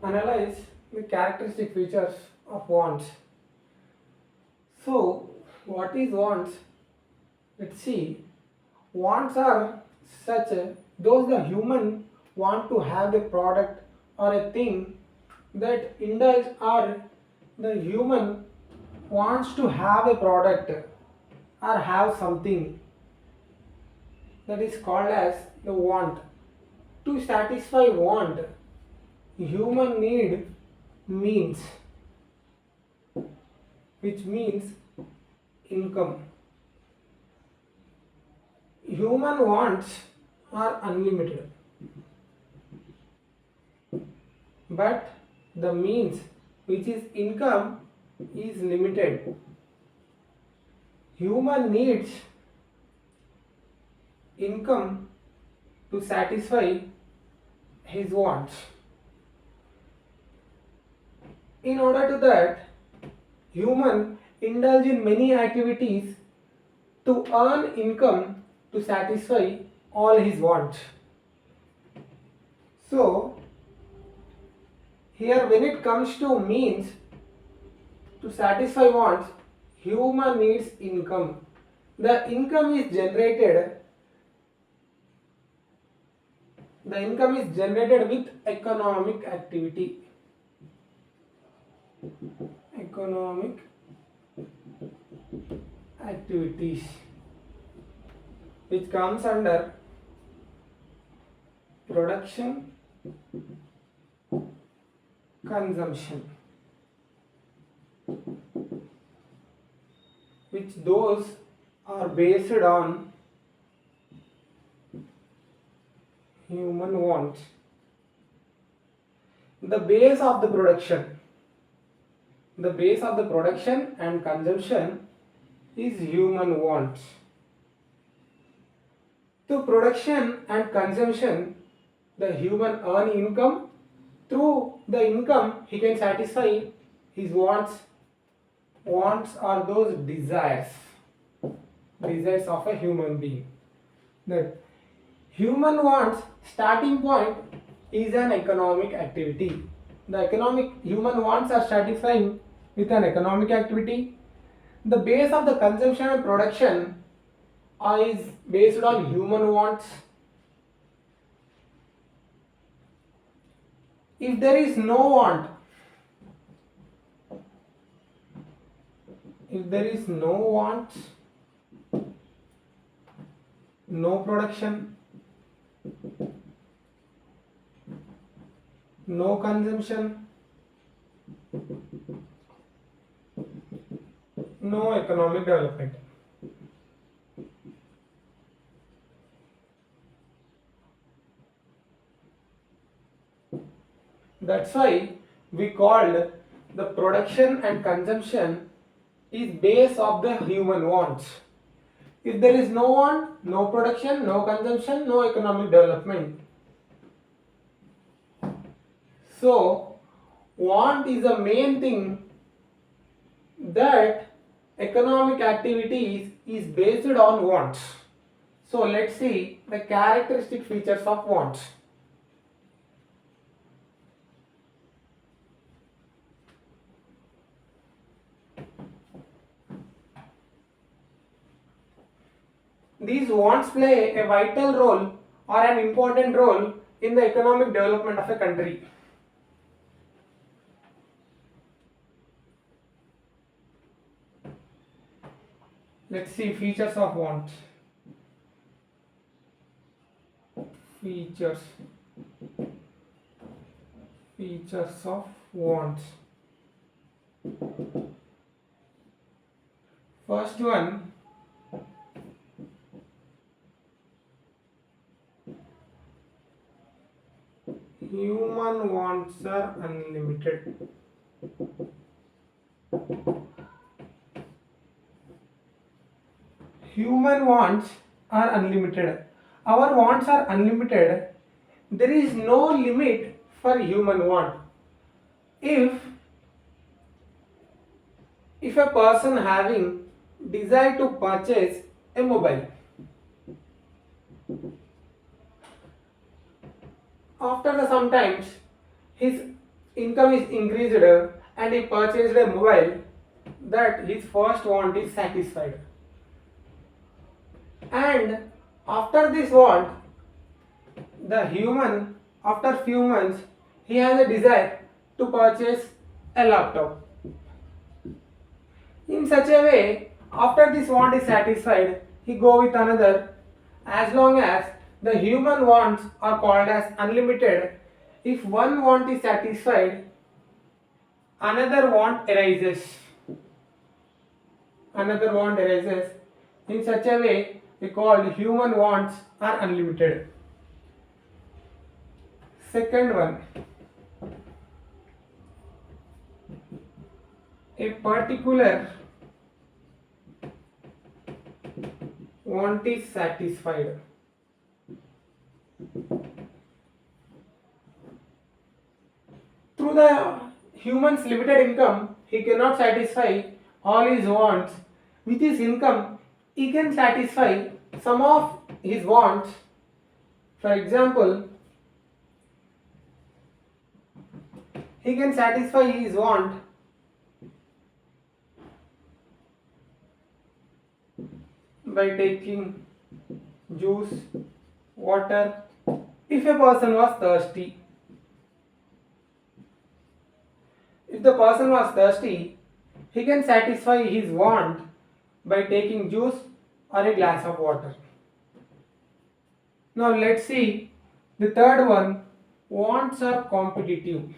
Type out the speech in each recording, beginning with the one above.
analyze the characteristic features of wants. So, what is wants? Let's see. Wants are such those the human want to have a product or a thing that indulge or the human wants to have a product or have something that is called as the want. To satisfy want, human need means, which means income. Human wants are unlimited, but the means, which is income, is limited. Human needs income to satisfy his wants. In order to that, human indulge in many activities to earn income to satisfy all his wants. So, here when it comes to means to satisfy wants, human needs income. The income is generated. The income is generated with economic activity. Economic activities, which comes under production, consumption, which those are based on human wants. The base of the production, the base of the production and consumption is human wants. Through production and consumption, the human earn income. Through the income, he can satisfy his wants. Wants are those desires, desires of a human being. The human wants starting point is an economic activity. The economic human wants are satisfying with an economic activity. The base of the consumption and production is based on human wants. If there is no want, if there is no want, no production, no consumption, no economic development. That's why we called the production and consumption is base of the human wants. If there is no want, no production, no consumption, no economic development. So, want is the main thing that economic activities is based on wants. So, let's see the characteristic features of wants. These wants play a vital role or an important role in the economic development of a country. Let's see features of wants. Features. Features of wants. First one, human wants are unlimited. Human wants are unlimited. Our wants are unlimited. There is no limit for human want. If if a person having desire to purchase a mobile, after the sometimes his income is increased and he purchased a mobile, that his first want is satisfied. And after this want, the human, after few months, he has a desire to purchase a laptop. In such a way, after this want is satisfied, he go with another. As long as the human wants are called as unlimited, if one want is satisfied, another want arises. Another want arises. In such a way, we call human wants are unlimited. Second one, a particular want is satisfied. Through the human's limited income, he cannot satisfy all his wants. With his income, he can satisfy some of his wants. For example, he can satisfy his want by taking juice, water. If a person was thirsty, if the person was thirsty, he can satisfy his want by taking juice or a glass of water. Now let's see the third one, wants are competitive.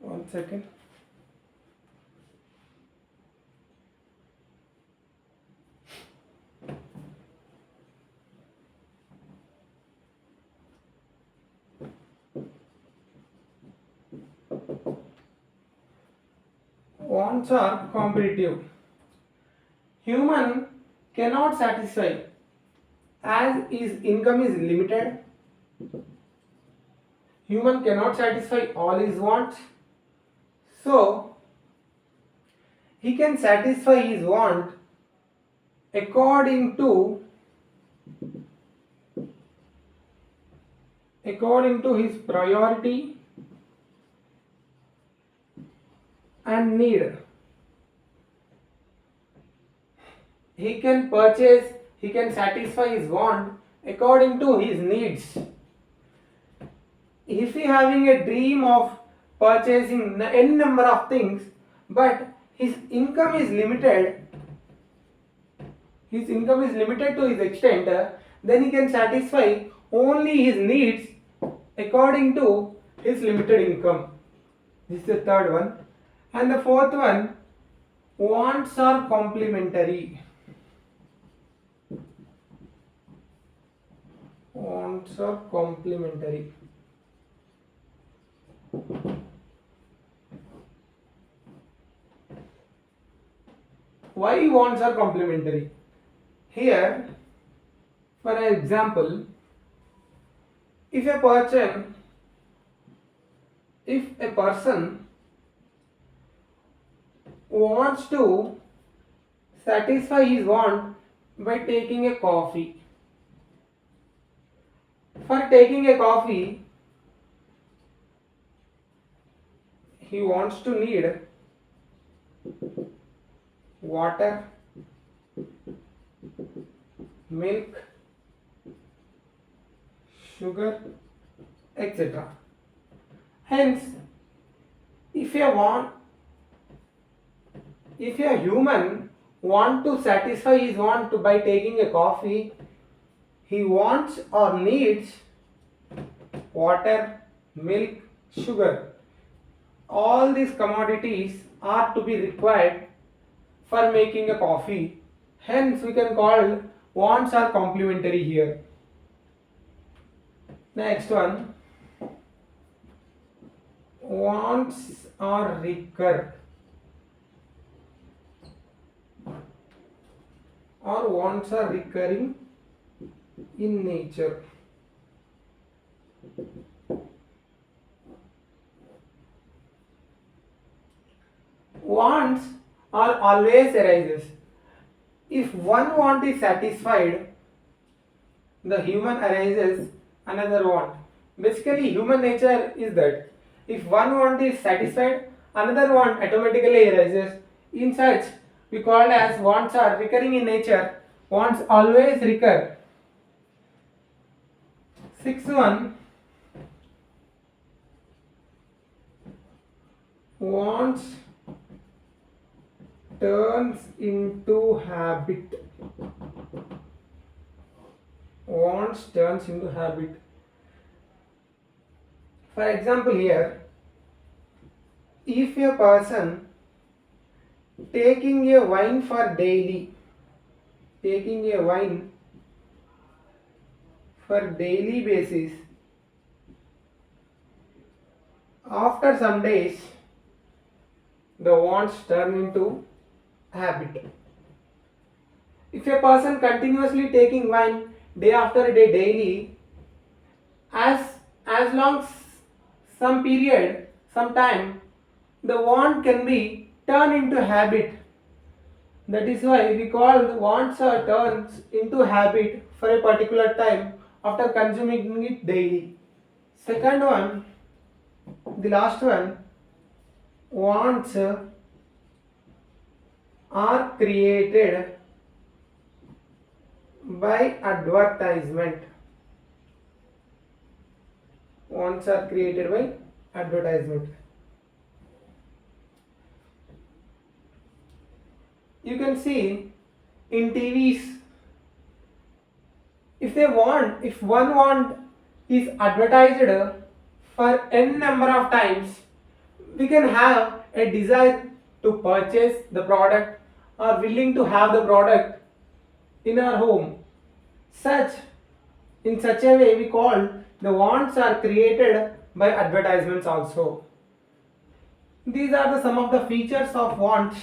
One second. Wants are competitive. Human cannot satisfy as his income is limited. Human cannot satisfy all his wants. So he can satisfy his want according to his priority and need. He can purchase, he can satisfy his want according to his needs. If he having a dream of purchasing n number of things, but his income is limited, to his extent, then he can satisfy only his needs according to his limited income. This is the third one. And the fourth one, wants are complementary. Wants are complementary. Why wants are complementary? Here, for example, if a person wants to satisfy his want by taking a coffee. For taking a coffee, he wants to need water, milk, sugar, etc. Hence, if a human want to satisfy his want by taking a coffee, he wants or needs water, milk, sugar. All these commodities are to be required for making a coffee. Hence, we can call wants are complementary here. Next one, wants are recur, or wants are recurring in nature. Wants are always arises. if one want is satisfied, the human arises another want. Basically, human nature is that if one want is satisfied, another want automatically arises. In such, we call as wants are recurring in nature. Wants always recur. Sixth one, wants turns into habit. Wants turns into habit. For example, here, if a person taking a wine for daily, taking a wine for daily basis, after some days, the wants turn into habit. If a person continuously taking wine day after day daily, as as long some period, some time, the want can be turned into habit. That is why we call the wants or turns into habit for a particular time after consuming it daily. Second one, the last one, wants are created by advertisement. Wants are created by advertisement. You can see in TVs, if one want is advertised for n number of times, we can have a desire to purchase the product or willing to have the product in our home. Such in such a way we call the wants are created by advertisements also. These are the some of the features of wants.